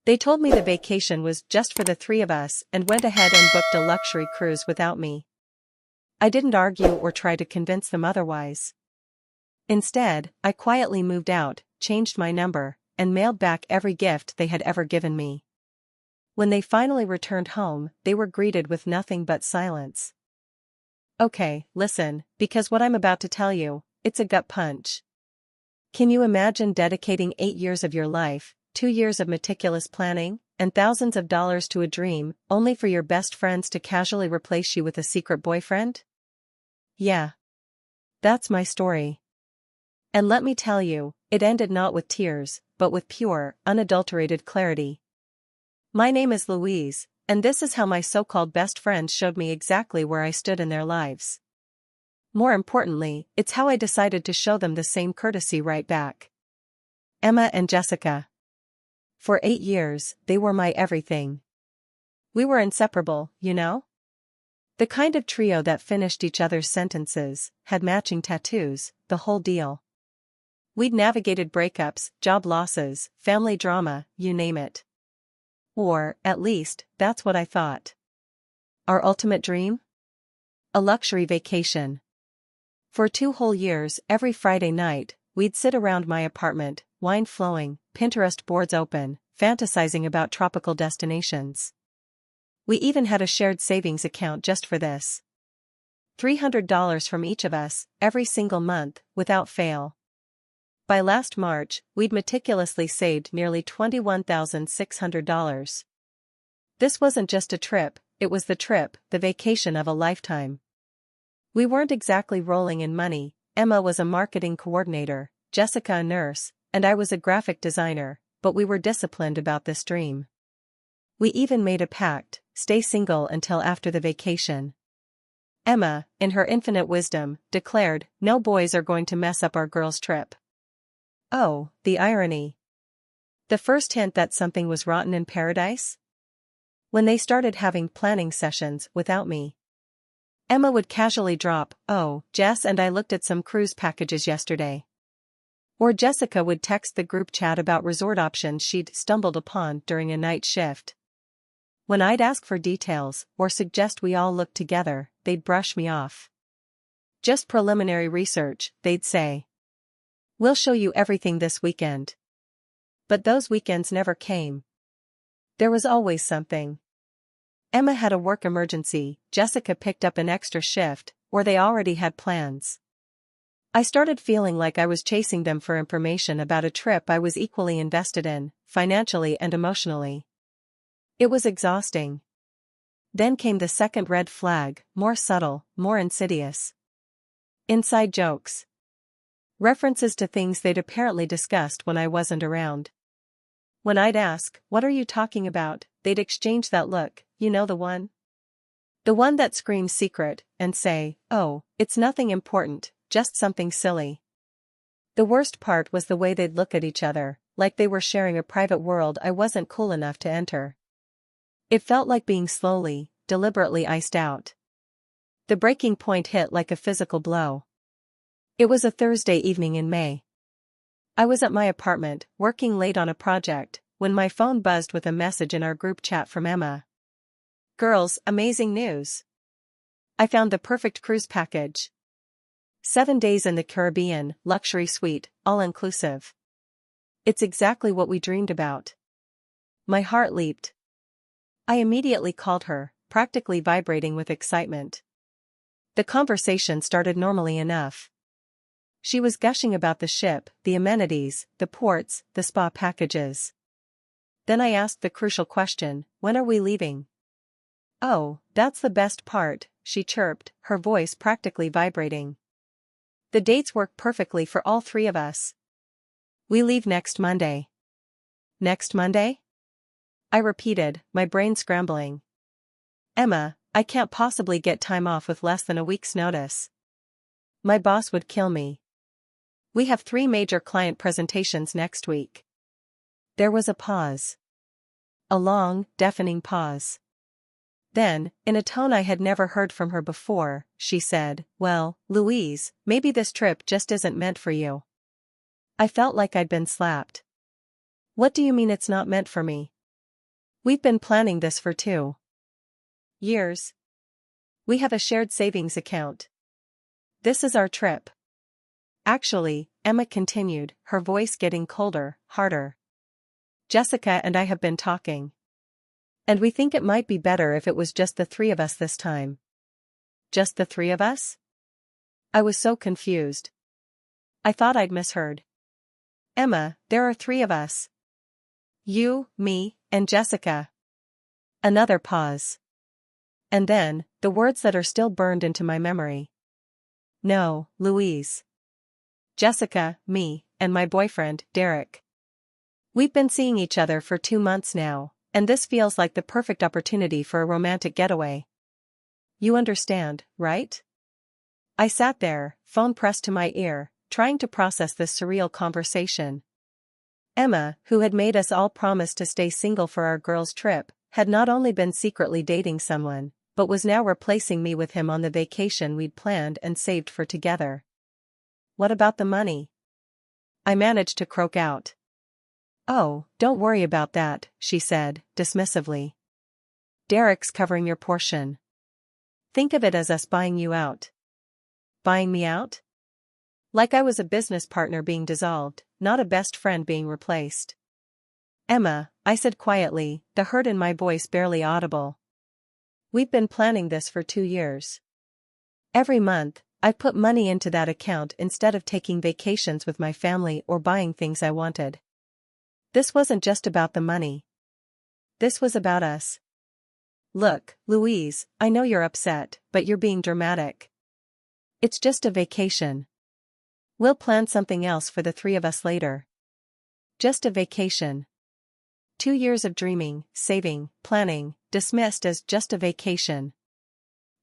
They told me the vacation was just for the three of us and went ahead and booked a luxury cruise without me. I didn't argue or try to convince them otherwise. Instead, I quietly moved out, changed my number, and mailed back every gift they had ever given me. When they finally returned home, they were greeted with nothing but silence. Okay, listen, because what I'm about to tell you, it's a gut punch. Can you imagine dedicating 8 years of your life, 2 years of meticulous planning, and thousands of dollars to a dream, only for your best friends to casually replace you with a secret boyfriend? Yeah. That's my story. And let me tell you, it ended not with tears, but with pure, unadulterated clarity. My name is Louise, and this is how my so-called best friends showed me exactly where I stood in their lives. More importantly, it's how I decided to show them the same courtesy right back. Emma and Jessica. For 8 years, they were my everything. We were inseparable, you know? The kind of trio that finished each other's sentences, had matching tattoos, the whole deal. We'd navigated breakups, job losses, family drama, you name it. Or, at least, that's what I thought. Our ultimate dream? A luxury vacation. For 2 whole years, every Friday night, we'd sit around my apartment, wine flowing, Pinterest boards open, fantasizing about tropical destinations. We even had a shared savings account just for this. $300 from each of us, every single month, without fail. By last March, we'd meticulously saved nearly $21,600. This wasn't just a trip, it was the vacation of a lifetime. We weren't exactly rolling in money. Emma was a marketing coordinator, Jessica a nurse, and I was a graphic designer, but we were disciplined about this dream. We even made a pact, stay single until after the vacation. Emma, in her infinite wisdom, declared, no boys are going to mess up our girls' trip. Oh, the irony. The first hint that something was rotten in paradise? When they started having planning sessions without me. Emma would casually drop, oh, Jess and I looked at some cruise packages yesterday. Or Jessica would text the group chat about resort options she'd stumbled upon during a night shift. When I'd ask for details, or suggest we all look together, they'd brush me off. Just preliminary research, they'd say. We'll show you everything this weekend. But those weekends never came. There was always something. Emma had a work emergency, Jessica picked up an extra shift, or they already had plans. I started feeling like I was chasing them for information about a trip I was equally invested in, financially and emotionally. It was exhausting. Then came the second red flag, more subtle, more insidious. Inside jokes. References to things they'd apparently discussed when I wasn't around. When I'd ask, what are you talking about, they'd exchange that look, you know the one? The one that screams secret, and say, oh, it's nothing important, just something silly. The worst part was the way they'd look at each other, like they were sharing a private world I wasn't cool enough to enter. It felt like being slowly, deliberately iced out. The breaking point hit like a physical blow. It was a Thursday evening in May. I was at my apartment, working late on a project, when my phone buzzed with a message in our group chat from Emma. Girls, amazing news. I found the perfect cruise package. 7 days in the Caribbean, luxury suite, all-inclusive. It's exactly what we dreamed about. My heart leaped. I immediately called her, practically vibrating with excitement. The conversation started normally enough. She was gushing about the ship, the amenities, the ports, the spa packages. Then I asked the crucial question, when are we leaving? Oh, that's the best part, she chirped, her voice practically vibrating. The dates work perfectly for all 3 of us. We leave next Monday. Next Monday? I repeated, my brain scrambling. Emma, I can't possibly get time off with less than a week's notice. My boss would kill me. We have 3 major client presentations next week. There was a pause. A long, deafening pause. Then, in a tone I had never heard from her before, she said, well, Louise, maybe this trip just isn't meant for you. I felt like I'd been slapped. What do you mean it's not meant for me? We've been planning this for 2 years. We have a shared savings account. This is our trip. Actually, Emma continued, her voice getting colder, harder. Jessica and I have been talking. And we think it might be better if it was just the three of us this time. Just the three of us? I was so confused. I thought I'd misheard. Emma, there are three of us. You, me, and Jessica. Another pause. And then, the words that are still burned into my memory. No, Louise. Jessica, me, and my boyfriend, Derek. We've been seeing each other for 2 months now, and this feels like the perfect opportunity for a romantic getaway. You understand, right? I sat there, phone pressed to my ear, trying to process this surreal conversation. Emma, who had made us all promise to stay single for our girls' trip, had not only been secretly dating someone, but was now replacing me with him on the vacation we'd planned and saved for together. What about the money? I managed to croak out. Oh, don't worry about that, she said, dismissively. Derek's covering your portion. Think of it as us buying you out. Buying me out? Like I was a business partner being dissolved, not a best friend being replaced. Emma, I said quietly, the hurt in my voice barely audible. We've been planning this for 2 years. Every month, I put money into that account instead of taking vacations with my family or buying things I wanted. This wasn't just about the money. This was about us. Look, Louise, I know you're upset, but you're being dramatic. It's just a vacation. We'll plan something else for the three of us later. Just a vacation. 2 years of dreaming, saving, planning, dismissed as just a vacation.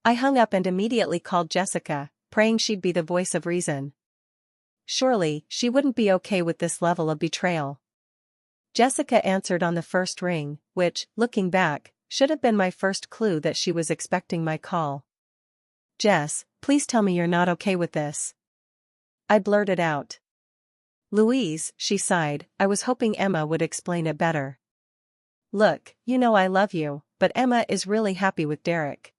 I hung up and immediately called Jessica, praying she'd be the voice of reason. Surely, she wouldn't be okay with this level of betrayal. Jessica answered on the first ring, which, looking back, should have been my first clue that she was expecting my call. Jess, please tell me you're not okay with this. I blurted out. Louise, she sighed, I was hoping Emma would explain it better. Look, you know I love you, but Emma is really happy with Derek.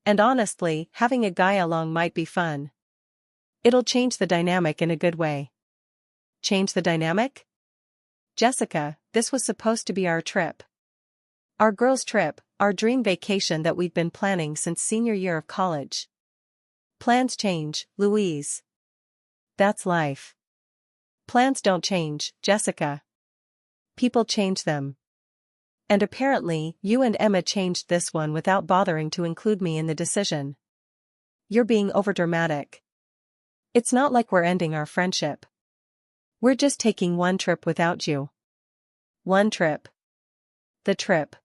And honestly, having a guy along might be fun. It'll change the dynamic in a good way. Change the dynamic? Jessica, this was supposed to be our trip. Our girls' trip, our dream vacation that we'd been planning since senior year of college. Plans change, Louise. That's life. Plans don't change, Jessica. People change them. And apparently, you and Emma changed this one without bothering to include me in the decision. You're being overdramatic. It's not like we're ending our friendship. We're just taking one trip without you. One trip. The trip.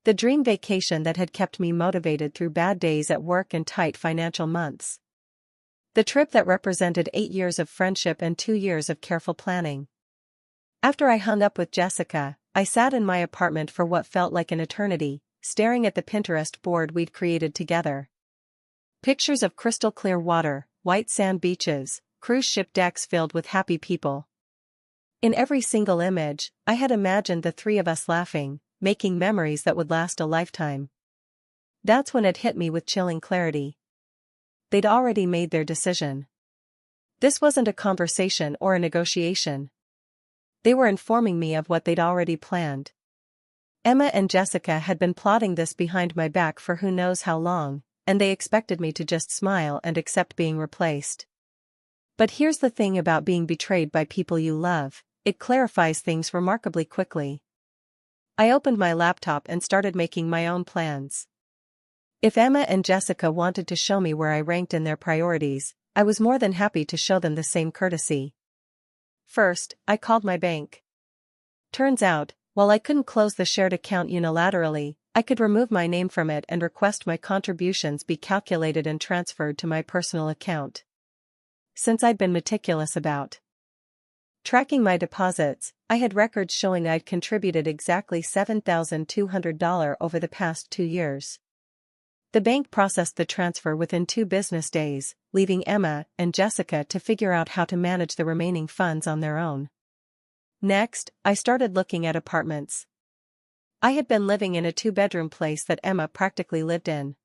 The dream vacation that had kept me motivated through bad days at work and tight financial months. The trip that represented 8 years of friendship and 2 years of careful planning. After I hung up with Jessica, I sat in my apartment for what felt like an eternity, staring at the Pinterest board we'd created together. Pictures of crystal clear water, white sand beaches, cruise ship decks filled with happy people. In every single image, I had imagined the three of us laughing, making memories that would last a lifetime. That's when it hit me with chilling clarity. They'd already made their decision. This wasn't a conversation or a negotiation. They were informing me of what they'd already planned. Emma and Jessica had been plotting this behind my back for who knows how long, and they expected me to just smile and accept being replaced. But here's the thing about being betrayed by people you love, it clarifies things remarkably quickly. I opened my laptop and started making my own plans. If Emma and Jessica wanted to show me where I ranked in their priorities, I was more than happy to show them the same courtesy. First, I called my bank. Turns out, while I couldn't close the shared account unilaterally, I could remove my name from it and request my contributions be calculated and transferred to my personal account. Since I'd been meticulous about tracking my deposits, I had records showing I'd contributed exactly $7,200 over the past 2 years. The bank processed the transfer within 2 business days, leaving Emma and Jessica to figure out how to manage the remaining funds on their own. Next, I started looking at apartments. I had been living in a two-bedroom place that Emma practically lived in.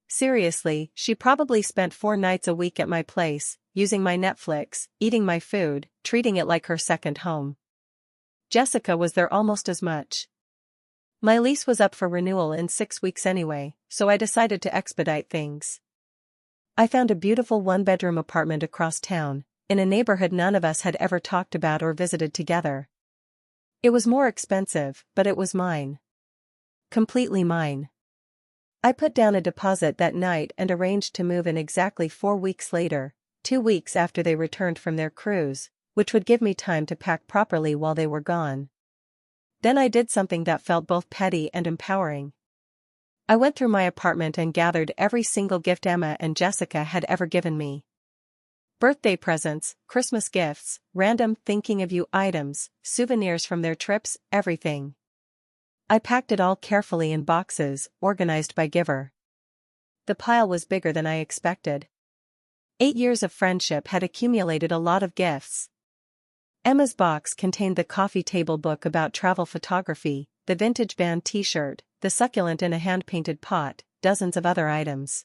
Seriously, she probably spent 4 nights a week at my place, using my Netflix, eating my food, treating it like her second home. Jessica was there almost as much. My lease was up for renewal in 6 weeks anyway, so I decided to expedite things. I found a beautiful one-bedroom apartment across town, in a neighborhood none of us had ever talked about or visited together. It was more expensive, but it was mine. Completely mine. I put down a deposit that night and arranged to move in exactly 4 weeks later, 2 weeks after they returned from their cruise, which would give me time to pack properly while they were gone. Then I did something that felt both petty and empowering. I went through my apartment and gathered every single gift Emma and Jessica had ever given me. Birthday presents, Christmas gifts, random thinking of you items, souvenirs from their trips, everything. I packed it all carefully in boxes, organized by giver. The pile was bigger than I expected. 8 years of friendship had accumulated a lot of gifts. Emma's box contained the coffee table book about travel photography, the vintage band t-shirt, the succulent in a hand-painted pot, dozens of other items.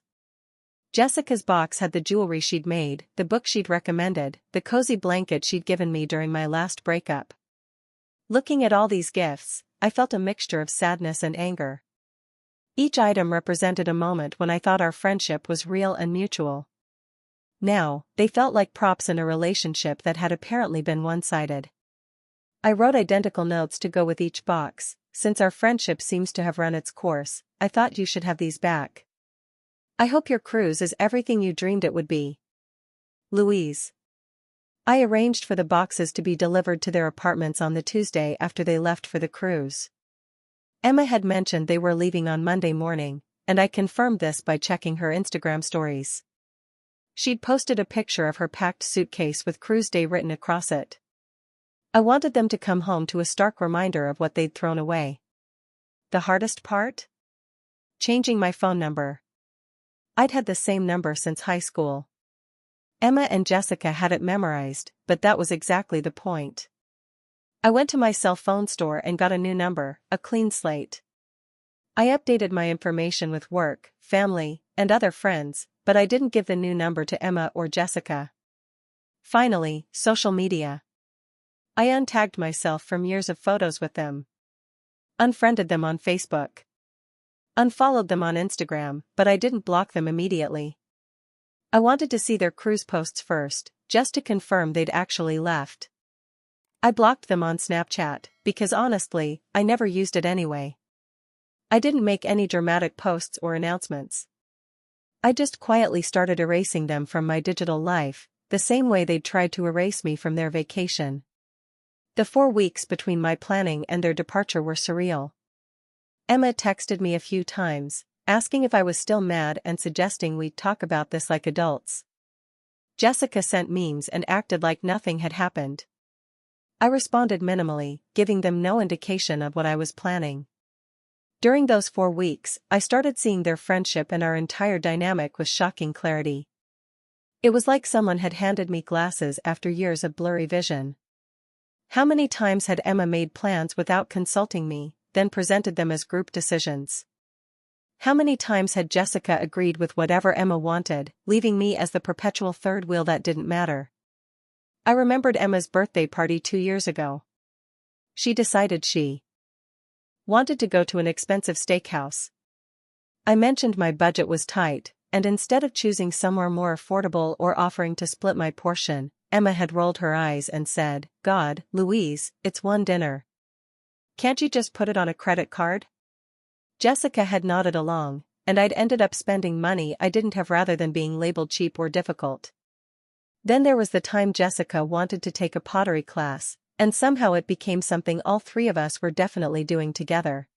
Jessica's box had the jewelry she'd made, the book she'd recommended, the cozy blanket she'd given me during my last breakup. Looking at all these gifts, I felt a mixture of sadness and anger. Each item represented a moment when I thought our friendship was real and mutual. Now, they felt like props in a relationship that had apparently been one-sided. I wrote identical notes to go with each box. Since our friendship seems to have run its course, I thought you should have these back. I hope your cruise is everything you dreamed it would be. Louise. I arranged for the boxes to be delivered to their apartments on the Tuesday after they left for the cruise. Emma had mentioned they were leaving on Monday morning, and I confirmed this by checking her Instagram stories. She'd posted a picture of her packed suitcase with cruise day written across it. I wanted them to come home to a stark reminder of what they'd thrown away. The hardest part? Changing my phone number. I'd had the same number since high school. Emma and Jessica had it memorized, but that was exactly the point. I went to my cell phone store and got a new number, a clean slate. I updated my information with work, family, and other friends, but I didn't give the new number to Emma or Jessica. Finally, social media. I untagged myself from years of photos with them. Unfriended them on Facebook. Unfollowed them on Instagram, but I didn't block them immediately. I wanted to see their cruise posts first, just to confirm they'd actually left. I blocked them on Snapchat, because honestly, I never used it anyway. I didn't make any dramatic posts or announcements. I just quietly started erasing them from my digital life, the same way they'd tried to erase me from their vacation. The 4 weeks between my planning and their departure were surreal. Emma texted me a few times, asking if I was still mad and suggesting we talk about this like adults. Jessica sent memes and acted like nothing had happened. I responded minimally, giving them no indication of what I was planning. During those 4 weeks, I started seeing their friendship and our entire dynamic with shocking clarity. It was like someone had handed me glasses after years of blurry vision. How many times had Emma made plans without consulting me, then presented them as group decisions? How many times had Jessica agreed with whatever Emma wanted, leaving me as the perpetual third wheel that didn't matter? I remembered Emma's birthday party 2 years ago. She decided she wanted to go to an expensive steakhouse. I mentioned my budget was tight, and instead of choosing somewhere more affordable or offering to split my portion, Emma had rolled her eyes and said, "God, Louise, it's one dinner. Can't you just put it on a credit card?" Jessica had nodded along, and I'd ended up spending money I didn't have rather than being labeled cheap or difficult. Then there was the time Jessica wanted to take a pottery class, and somehow it became something all 3 of us were definitely doing together.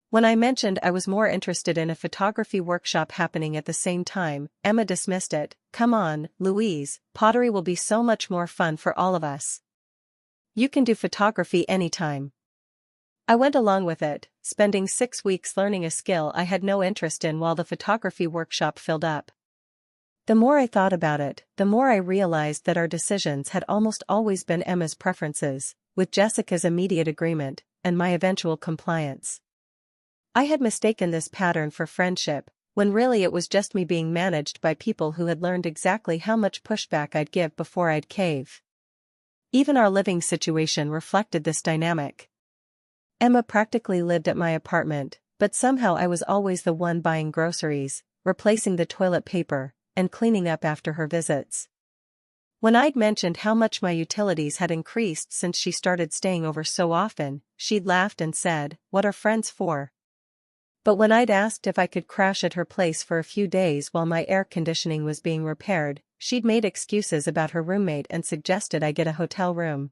When I mentioned I was more interested in a photography workshop happening at the same time, Emma dismissed it. "Come on, Louise, pottery will be so much more fun for all of us. You can do photography anytime." I went along with it, spending 6 weeks learning a skill I had no interest in while the photography workshop filled up. The more I thought about it, the more I realized that our decisions had almost always been Emma's preferences, with Jessica's immediate agreement, and my eventual compliance. I had mistaken this pattern for friendship, when really it was just me being managed by people who had learned exactly how much pushback I'd give before I'd cave. Even our living situation reflected this dynamic. Emma practically lived at my apartment, but somehow I was always the one buying groceries, replacing the toilet paper, and cleaning up after her visits. When I'd mentioned how much my utilities had increased since she started staying over so often, she'd laughed and said, "What are friends for?" But when I'd asked if I could crash at her place for a few days while my air conditioning was being repaired, she'd made excuses about her roommate and suggested I get a hotel room.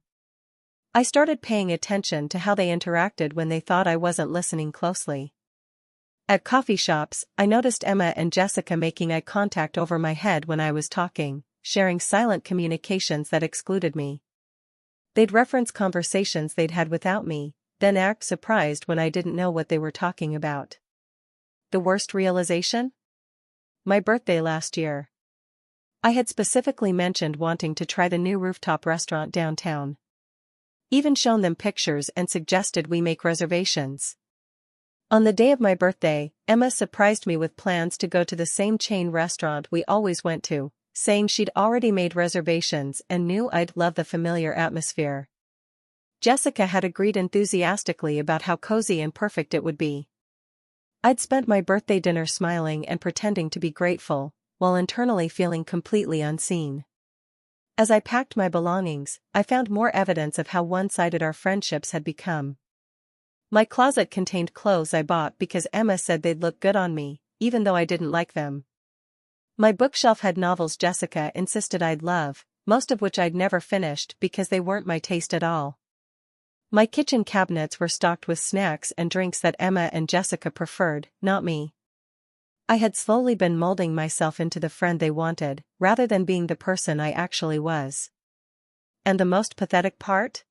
I started paying attention to how they interacted when they thought I wasn't listening closely. At coffee shops, I noticed Emma and Jessica making eye contact over my head when I was talking, sharing silent communications that excluded me. They'd reference conversations they'd had without me, then act surprised when I didn't know what they were talking about. The worst realization? My birthday last year. I had specifically mentioned wanting to try the new rooftop restaurant downtown. Even shown them pictures and suggested we make reservations. On the day of my birthday, Emma surprised me with plans to go to the same chain restaurant we always went to, saying she'd already made reservations and knew I'd love the familiar atmosphere. Jessica had agreed enthusiastically about how cozy and perfect it would be. I'd spent my birthday dinner smiling and pretending to be grateful, while internally feeling completely unseen. As I packed my belongings, I found more evidence of how one-sided our friendships had become. My closet contained clothes I bought because Emma said they'd look good on me, even though I didn't like them. My bookshelf had novels Jessica insisted I'd love, most of which I'd never finished because they weren't my taste at all. My kitchen cabinets were stocked with snacks and drinks that Emma and Jessica preferred, not me. I had slowly been molding myself into the friend they wanted, rather than being the person I actually was. And the most pathetic part?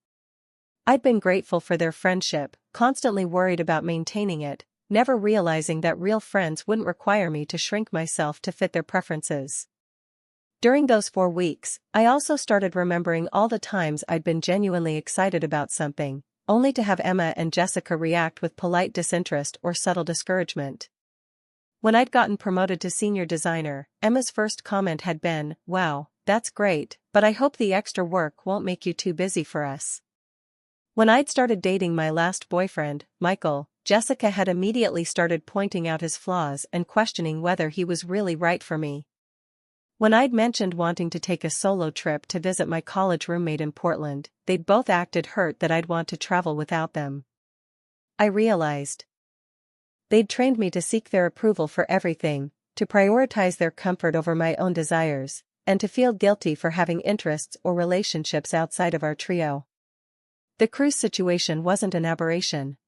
I'd been grateful for their friendship, constantly worried about maintaining it, never realizing that real friends wouldn't require me to shrink myself to fit their preferences. During those 4 weeks, I also started remembering all the times I'd been genuinely excited about something, only to have Emma and Jessica react with polite disinterest or subtle discouragement. When I'd gotten promoted to senior designer, Emma's first comment had been, "Wow, that's great, but I hope the extra work won't make you too busy for us." When I'd started dating my last boyfriend, Michael, Jessica had immediately started pointing out his flaws and questioning whether he was really right for me. When I'd mentioned wanting to take a solo trip to visit my college roommate in Portland, they'd both acted hurt that I'd want to travel without them. I realized they'd trained me to seek their approval for everything, to prioritize their comfort over my own desires, and to feel guilty for having interests or relationships outside of our trio. The cruise situation wasn't an aberration.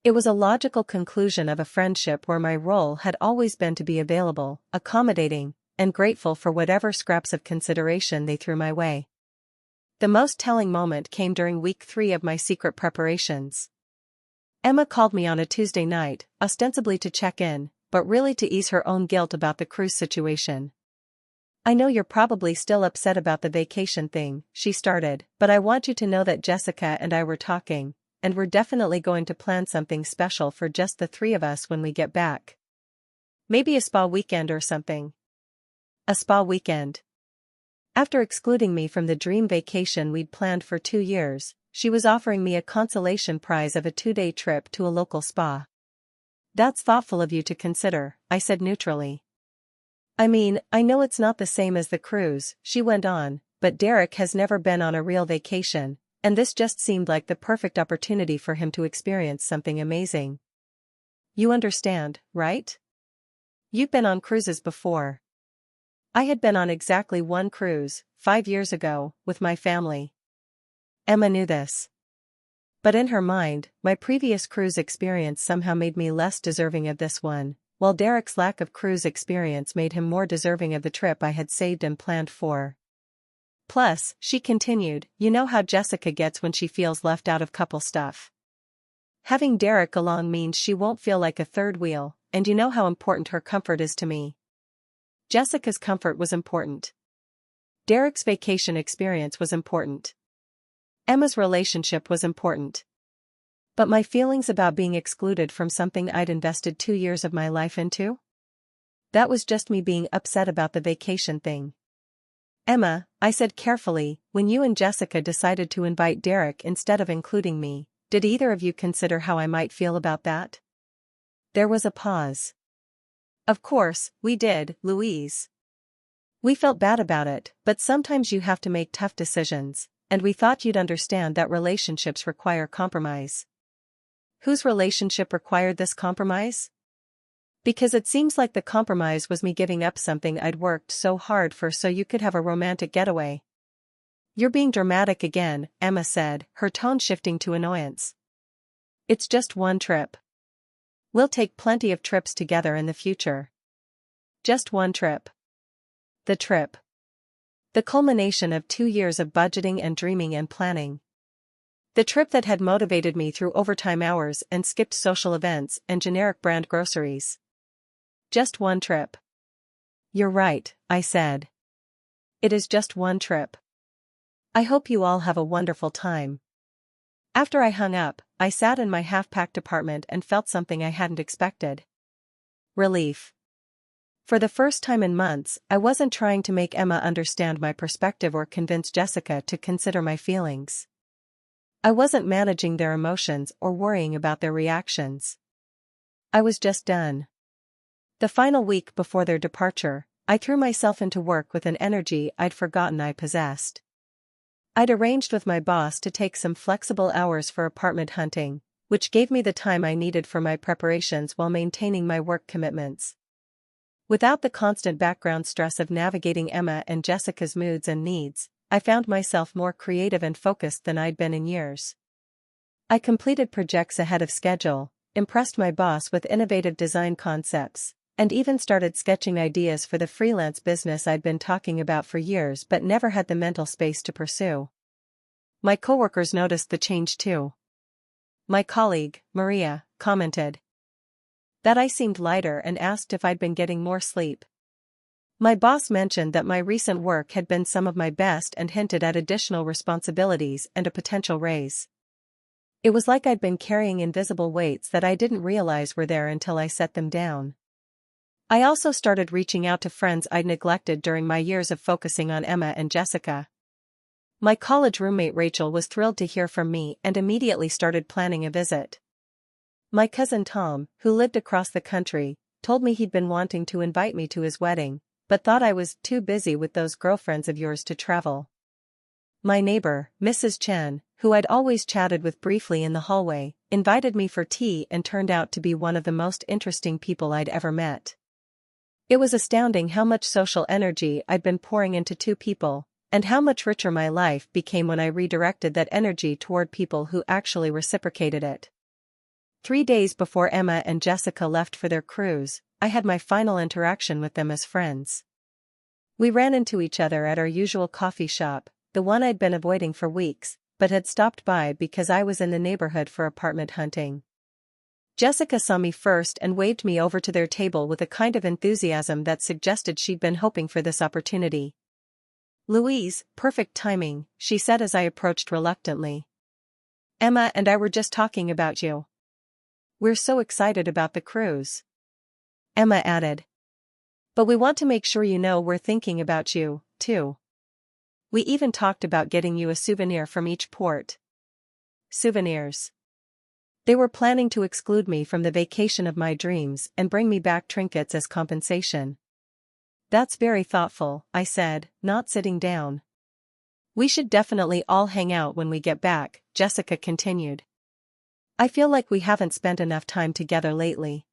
It was a logical conclusion of a friendship where my role had always been to be available, accommodating, and grateful for whatever scraps of consideration they threw my way. The most telling moment came during week 3 of my secret preparations. Emma called me on a Tuesday night, ostensibly to check in, but really to ease her own guilt about the cruise situation. "I know you're probably still upset about the vacation thing," she started, "but I want you to know that Jessica and I were talking, and we're definitely going to plan something special for just the 3 of us when we get back. Maybe a spa weekend or something." A spa weekend. After excluding me from the dream vacation we'd planned for 2 years, she was offering me a consolation prize of a 2-day trip to a local spa. "That's thoughtful of you to consider," I said neutrally. "I mean, I know it's not the same as the cruise," she went on, "but Derek has never been on a real vacation, and this just seemed like the perfect opportunity for him to experience something amazing. You understand, right? You've been on cruises before." I had been on exactly 1 cruise, 5 years ago, with my family. Emma knew this. But in her mind, my previous cruise experience somehow made me less deserving of this one, while Derek's lack of cruise experience made him more deserving of the trip I had saved and planned for. Plus, she continued, "You know how Jessica gets when she feels left out of couple stuff. Having Derek along means she won't feel like a third wheel, and you know how important her comfort is to me." Jessica's comfort was important. Derek's vacation experience was important. Emma's relationship was important. But my feelings about being excluded from something I'd invested 2 years of my life into? That was just me being upset about the vacation thing. Emma, I said carefully, when you and Jessica decided to invite Derek instead of including me, did either of you consider how I might feel about that? There was a pause. Of course, we did, Louise. We felt bad about it, but sometimes you have to make tough decisions, and we thought you'd understand that relationships require compromise. Whose relationship required this compromise? Because it seems like the compromise was me giving up something I'd worked so hard for so you could have a romantic getaway. You're being dramatic again, Emma said, her tone shifting to annoyance. It's just one trip. We'll take plenty of trips together in the future. Just one trip. The trip. The culmination of 2 years of budgeting and dreaming and planning. The trip that had motivated me through overtime hours and skipped social events and generic brand groceries. Just one trip. You're right, I said. It is just one trip. I hope you all have a wonderful time. After I hung up, I sat in my half-packed apartment and felt something I hadn't expected. Relief. For the first time in months, I wasn't trying to make Emma understand my perspective or convince Jessica to consider my feelings. I wasn't managing their emotions or worrying about their reactions. I was just done. The final week before their departure, I threw myself into work with an energy I'd forgotten I possessed. I'd arranged with my boss to take some flexible hours for apartment hunting, which gave me the time I needed for my preparations while maintaining my work commitments. Without the constant background stress of navigating Emma and Jessica's moods and needs, I found myself more creative and focused than I'd been in years. I completed projects ahead of schedule, impressed my boss with innovative design concepts, and even started sketching ideas for the freelance business I'd been talking about for years but never had the mental space to pursue. My coworkers noticed the change too. My colleague, Maria, commented that I seemed lighter and asked if I'd been getting more sleep. My boss mentioned that my recent work had been some of my best and hinted at additional responsibilities and a potential raise. It was like I'd been carrying invisible weights that I didn't realize were there until I set them down. I also started reaching out to friends I'd neglected during my years of focusing on Emma and Jessica. My college roommate Rachel was thrilled to hear from me and immediately started planning a visit. My cousin Tom, who lived across the country, told me he'd been wanting to invite me to his wedding, but thought I was too busy with those girlfriends of yours to travel. My neighbor, Mrs. Chen, who I'd always chatted with briefly in the hallway, invited me for tea and turned out to be one of the most interesting people I'd ever met. It was astounding how much social energy I'd been pouring into 2 people, and how much richer my life became when I redirected that energy toward people who actually reciprocated it. 3 days before Emma and Jessica left for their cruise, I had my final interaction with them as friends. We ran into each other at our usual coffee shop, the one I'd been avoiding for weeks, but had stopped by because I was in the neighborhood for apartment hunting. Jessica saw me first and waved me over to their table with a kind of enthusiasm that suggested she'd been hoping for this opportunity. Louise, perfect timing, she said as I approached reluctantly. Emma and I were just talking about you. We're so excited about the cruise. Emma added. But we want to make sure you know we're thinking about you, too. We even talked about getting you a souvenir from each port. Souvenirs. They were planning to exclude me from the vacation of my dreams and bring me back trinkets as compensation. That's very thoughtful, I said, not sitting down. We should definitely all hang out when we get back, Jessica continued. I feel like we haven't spent enough time together lately.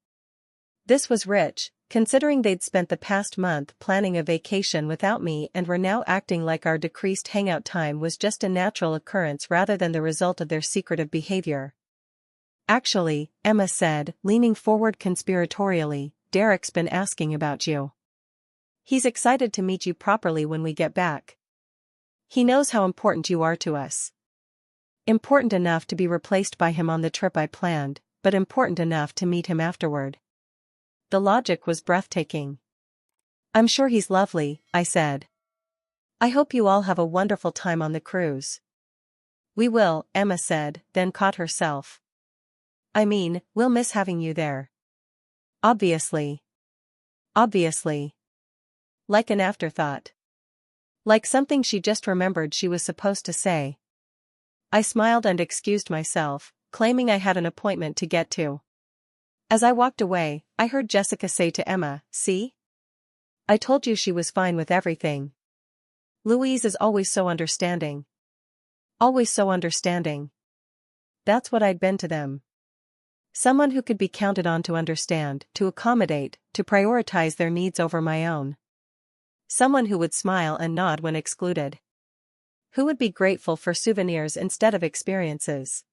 This was rich, considering they'd spent the past month planning a vacation without me and were now acting like our decreased hangout time was just a natural occurrence rather than the result of their secretive behavior. Actually, Emma said, leaning forward conspiratorially, Derek's been asking about you. He's excited to meet you properly when we get back. He knows how important you are to us. Important enough to be replaced by him on the trip I planned, but important enough to meet him afterward. The logic was breathtaking. I'm sure he's lovely, I said. I hope you all have a wonderful time on the cruise. We will, Emma said, then caught herself. I mean, we'll miss having you there. Obviously. Obviously. Like an afterthought. Like something she just remembered she was supposed to say. I smiled and excused myself, claiming I had an appointment to get to. As I walked away, I heard Jessica say to Emma, "See? I told you she was fine with everything. Louise is always so understanding. Always so understanding." That's what I'd been to them. Someone who could be counted on to understand, to accommodate, to prioritize their needs over my own. Someone who would smile and nod when excluded. Who would be grateful for souvenirs instead of experiences.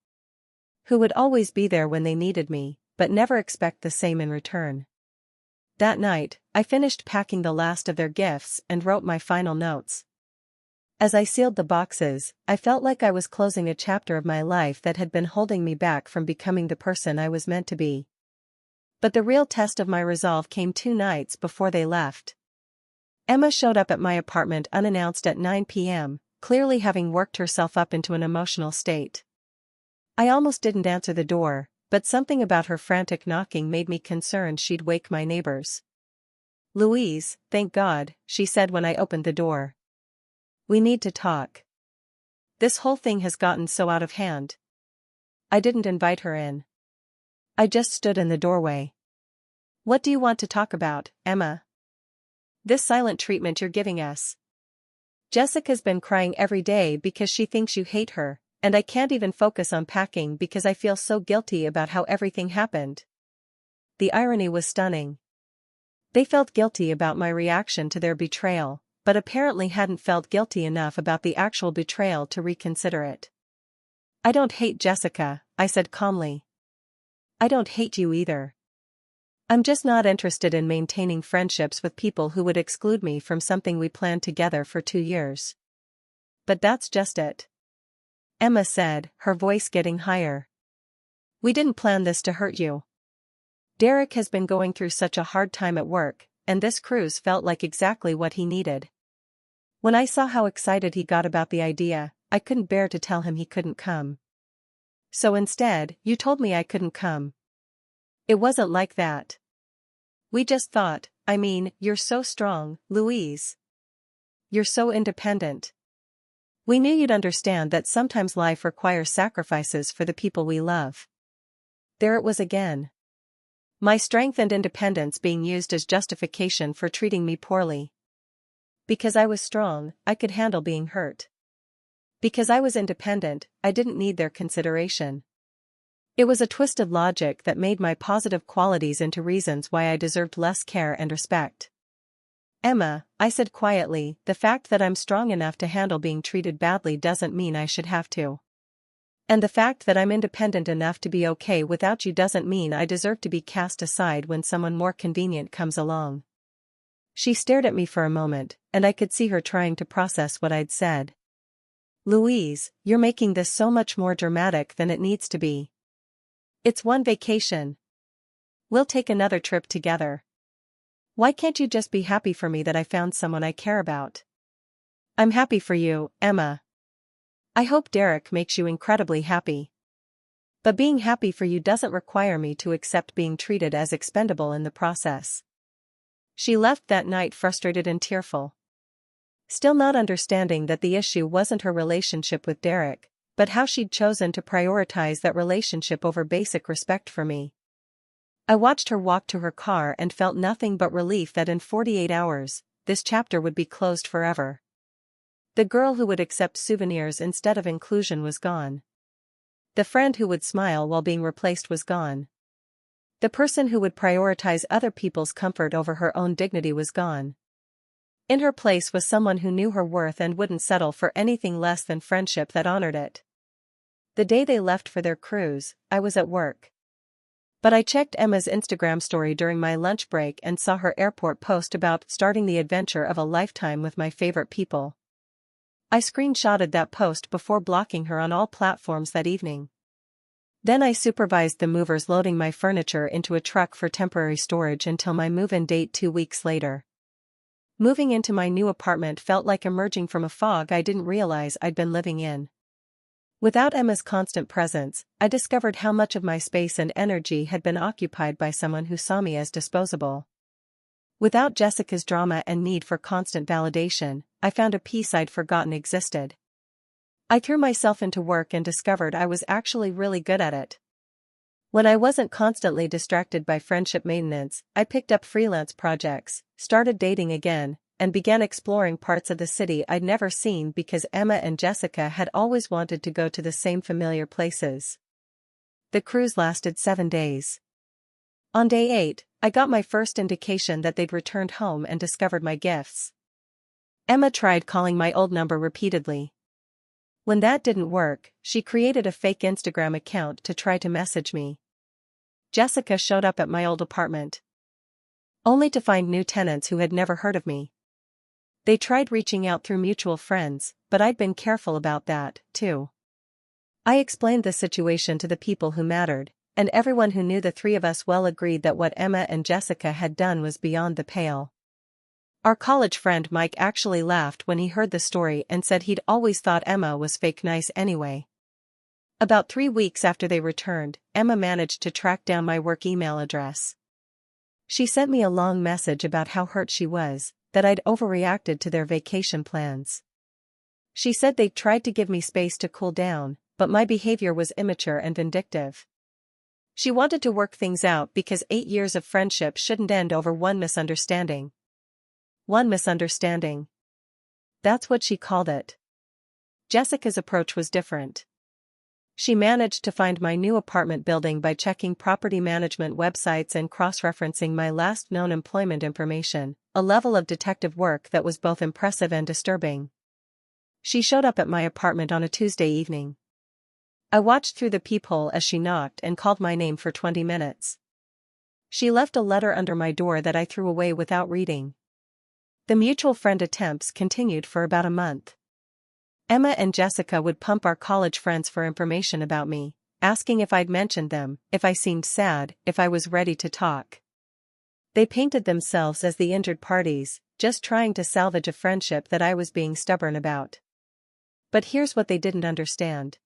Who would always be there when they needed me, but never expect the same in return. That night, I finished packing the last of their gifts and wrote my final notes. As I sealed the boxes, I felt like I was closing a chapter of my life that had been holding me back from becoming the person I was meant to be. But the real test of my resolve came 2 nights before they left. Emma showed up at my apartment unannounced at 9 p.m., clearly having worked herself up into an emotional state. I almost didn't answer the door, but something about her frantic knocking made me concerned she'd wake my neighbors. "Louise, thank God," she said when I opened the door. "We need to talk. This whole thing has gotten so out of hand." I didn't invite her in. I just stood in the doorway. "What do you want to talk about, Emma?" "This silent treatment you're giving us. Jessica's been crying every day because she thinks you hate her, and I can't even focus on packing because I feel so guilty about how everything happened." The irony was stunning. They felt guilty about my reaction to their betrayal, but apparently hadn't felt guilty enough about the actual betrayal to reconsider it. "I don't hate Jessica," I said calmly. "I don't hate you either. I'm just not interested in maintaining friendships with people who would exclude me from something we planned together for 2 years. But that's just it," Emma said, her voice getting higher. "We didn't plan this to hurt you. Derek has been going through such a hard time at work, and this cruise felt like exactly what he needed. When I saw how excited he got about the idea, I couldn't bear to tell him he couldn't come. So instead, you told me I couldn't come." "It wasn't like that. We just thought, I mean, you're so strong, Louise. You're so independent. We knew you'd understand that sometimes life requires sacrifices for the people we love." There it was again. My strength and independence being used as justification for treating me poorly. Because I was strong, I could handle being hurt. Because I was independent, I didn't need their consideration. It was a twisted logic that made my positive qualities into reasons why I deserved less care and respect. "Emma," I said quietly, "the fact that I'm strong enough to handle being treated badly doesn't mean I should have to. And the fact that I'm independent enough to be okay without you doesn't mean I deserve to be cast aside when someone more convenient comes along." She stared at me for a moment, and I could see her trying to process what I'd said. "Louise, you're making this so much more dramatic than it needs to be. It's one vacation. We'll take another trip together. Why can't you just be happy for me that I found someone I care about?" "I'm happy for you, Emma. I hope Derek makes you incredibly happy. But being happy for you doesn't require me to accept being treated as expendable in the process." She left that night frustrated and tearful. Still not understanding that the issue wasn't her relationship with Derek, but how she'd chosen to prioritize that relationship over basic respect for me. I watched her walk to her car and felt nothing but relief that in 48 hours, this chapter would be closed forever. The girl who would accept souvenirs instead of inclusion was gone. The friend who would smile while being replaced was gone. The person who would prioritize other people's comfort over her own dignity was gone. In her place was someone who knew her worth and wouldn't settle for anything less than friendship that honored it. The day they left for their cruise, I was at work. But I checked Emma's Instagram story during my lunch break and saw her airport post about starting the adventure of a lifetime with my favorite people. I screenshotted that post before blocking her on all platforms that evening. Then I supervised the movers loading my furniture into a truck for temporary storage until my move-in date 2 weeks later. Moving into my new apartment felt like emerging from a fog I didn't realize I'd been living in. Without Emma's constant presence, I discovered how much of my space and energy had been occupied by someone who saw me as disposable. Without Jessica's drama and need for constant validation, I found a peace I'd forgotten existed. I threw myself into work and discovered I was actually really good at it. When I wasn't constantly distracted by friendship maintenance, I picked up freelance projects, started dating again, and began exploring parts of the city I'd never seen because Emma and Jessica had always wanted to go to the same familiar places. The cruise lasted 7 days. On day 8, I got my first indication that they'd returned home and discovered my gifts. Emma tried calling my old number repeatedly. When that didn't work, she created a fake Instagram account to try to message me. Jessica showed up at my old apartment, only to find new tenants who had never heard of me. They tried reaching out through mutual friends, but I'd been careful about that, too. I explained the situation to the people who mattered, and everyone who knew the three of us well agreed that what Emma and Jessica had done was beyond the pale. Our college friend Mike actually laughed when he heard the story and said he'd always thought Emma was fake nice anyway. About 3 weeks after they returned, Emma managed to track down my work email address. She sent me a long message about how hurt she was, that I'd overreacted to their vacation plans. She said they'd tried to give me space to cool down, but my behavior was immature and vindictive. She wanted to work things out because 8 years of friendship shouldn't end over one misunderstanding. One misunderstanding. That's what she called it. Jessica's approach was different. She managed to find my new apartment building by checking property management websites and cross-referencing my last known employment information, a level of detective work that was both impressive and disturbing. She showed up at my apartment on a Tuesday evening. I watched through the peephole as she knocked and called my name for 20 minutes. She left a letter under my door that I threw away without reading. The mutual friend attempts continued for about a month. Emma and Jessica would pump our college friends for information about me, asking if I'd mentioned them, if I seemed sad, if I was ready to talk. They painted themselves as the injured parties, just trying to salvage a friendship that I was being stubborn about. But here's what they didn't understand.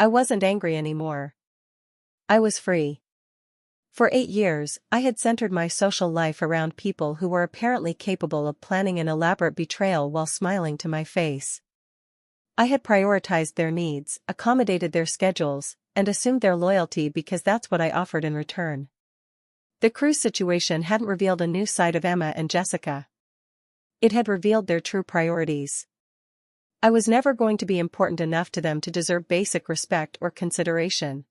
I wasn't angry anymore. I was free. For 8 years, I had centered my social life around people who were apparently capable of planning an elaborate betrayal while smiling to my face. I had prioritized their needs, accommodated their schedules, and assumed their loyalty because that's what I offered in return. The cruise situation hadn't revealed a new side of Emma and Jessica. It had revealed their true priorities. I was never going to be important enough to them to deserve basic respect or consideration.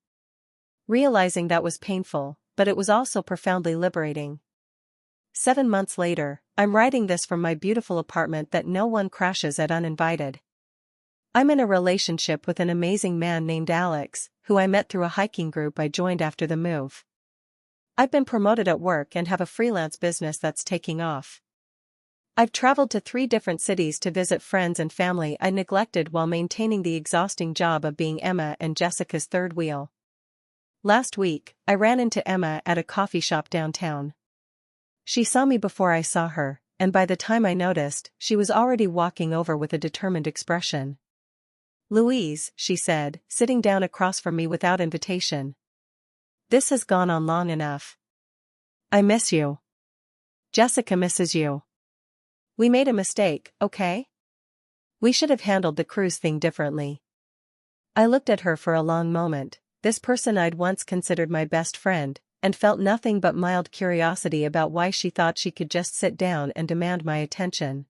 Realizing that was painful, but it was also profoundly liberating. 7 months later, I'm writing this from my beautiful apartment that no one crashes at uninvited. I'm in a relationship with an amazing man named Alex, who I met through a hiking group I joined after the move. I've been promoted at work and have a freelance business that's taking off. I've traveled to 3 different cities to visit friends and family I neglected while maintaining the exhausting job of being Emma and Jessica's third wheel. Last week, I ran into Emma at a coffee shop downtown. She saw me before I saw her, and by the time I noticed, she was already walking over with a determined expression. "Louise," she said, sitting down across from me without invitation. "This has gone on long enough. I miss you. Jessica misses you. We made a mistake, okay? We should have handled the cruise thing differently." I looked at her for a long moment, this person I'd once considered my best friend, and felt nothing but mild curiosity about why she thought she could just sit down and demand my attention.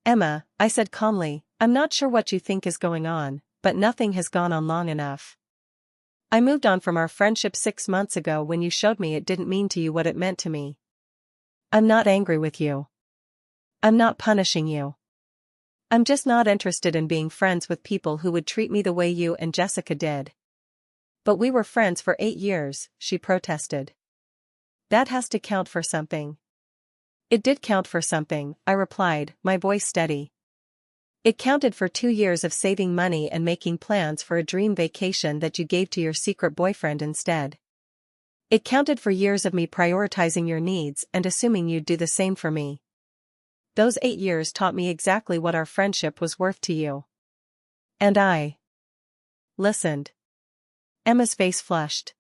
"Emma," I said calmly, "I'm not sure what you think is going on, but nothing has gone on long enough. I moved on from our friendship 6 months ago when you showed me it didn't mean to you what it meant to me. I'm not angry with you. I'm not punishing you. I'm just not interested in being friends with people who would treat me the way you and Jessica did." "But we were friends for 8 years, she protested. "That has to count for something." "It did count for something," I replied, my voice steady. "It counted for 2 years of saving money and making plans for a dream vacation that you gave to your secret boyfriend instead. It counted for years of me prioritizing your needs and assuming you'd do the same for me. Those 8 years taught me exactly what our friendship was worth to you. And I listened. Emma's face flushed.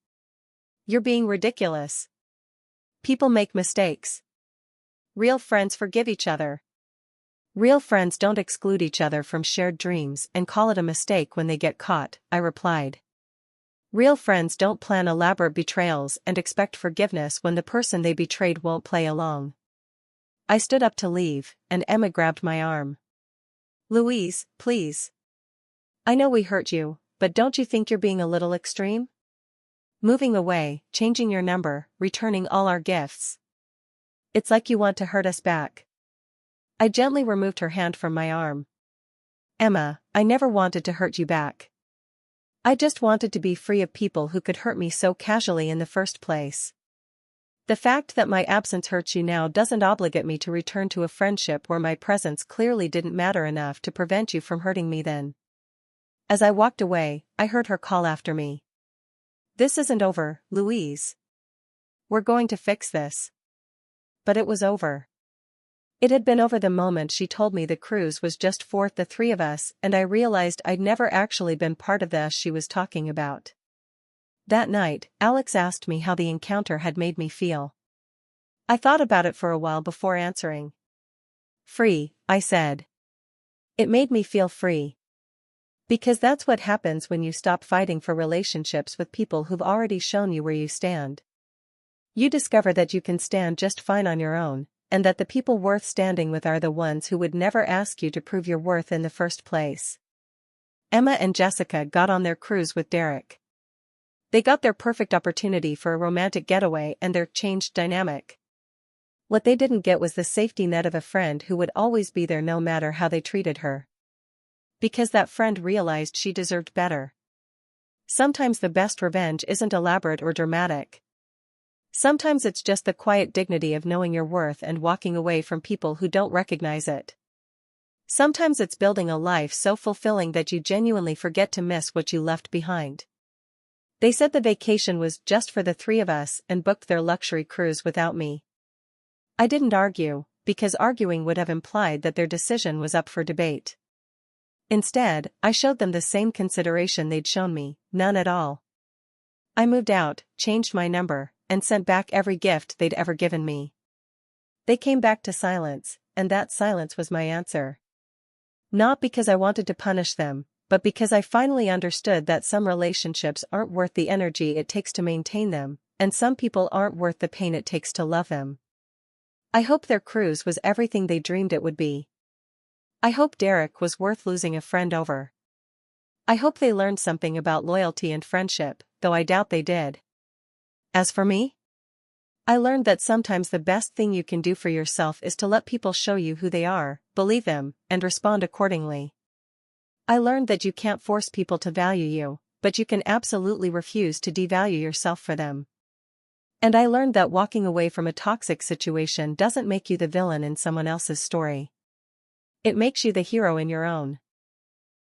You're being ridiculous. People make mistakes. Real friends forgive each other. Real friends don't exclude each other from shared dreams and call it a mistake when they get caught, I replied. Real friends don't plan elaborate betrayals and expect forgiveness when the person they betrayed won't play along. I stood up to leave, and Emma grabbed my arm. Louise, please. I know we hurt you, but don't you think you're being a little extreme? Moving away, changing your number, returning all our gifts. It's like you want to hurt us back. I gently removed her hand from my arm. Emma, I never wanted to hurt you back. I just wanted to be free of people who could hurt me so casually in the first place. The fact that my absence hurts you now doesn't obligate me to return to a friendship where my presence clearly didn't matter enough to prevent you from hurting me then. As I walked away, I heard her call after me. This isn't over, Louise. We're going to fix this. But it was over. It had been over the moment she told me the cruise was just for the three of us, and I realized I'd never actually been part of the us she was talking about. That night, Alex asked me how the encounter had made me feel. I thought about it for a while before answering. Free, I said. It made me feel free. Because that's what happens when you stop fighting for relationships with people who've already shown you where you stand. You discover that you can stand just fine on your own, and that the people worth standing with are the ones who would never ask you to prove your worth in the first place. Emma and Jessica got on their cruise with Derek. They got their perfect opportunity for a romantic getaway and their changed dynamic. What they didn't get was the safety net of a friend who would always be there no matter how they treated her. Because that friend realized she deserved better. Sometimes the best revenge isn't elaborate or dramatic. Sometimes it's just the quiet dignity of knowing your worth and walking away from people who don't recognize it. Sometimes it's building a life so fulfilling that you genuinely forget to miss what you left behind. They said the vacation was just for the three of us and booked their luxury cruise without me. I didn't argue, because arguing would have implied that their decision was up for debate. Instead, I showed them the same consideration they'd shown me, none at all. I moved out, changed my number, and sent back every gift they'd ever given me. They came back to silence, and that silence was my answer. Not because I wanted to punish them, but because I finally understood that some relationships aren't worth the energy it takes to maintain them, and some people aren't worth the pain it takes to love them. I hope their cruise was everything they dreamed it would be. I hope Derek was worth losing a friend over. I hope they learned something about loyalty and friendship, though I doubt they did. As for me, I learned that sometimes the best thing you can do for yourself is to let people show you who they are, believe them, and respond accordingly. I learned that you can't force people to value you, but you can absolutely refuse to devalue yourself for them. And I learned that walking away from a toxic situation doesn't make you the villain in someone else's story. It makes you the hero in your own.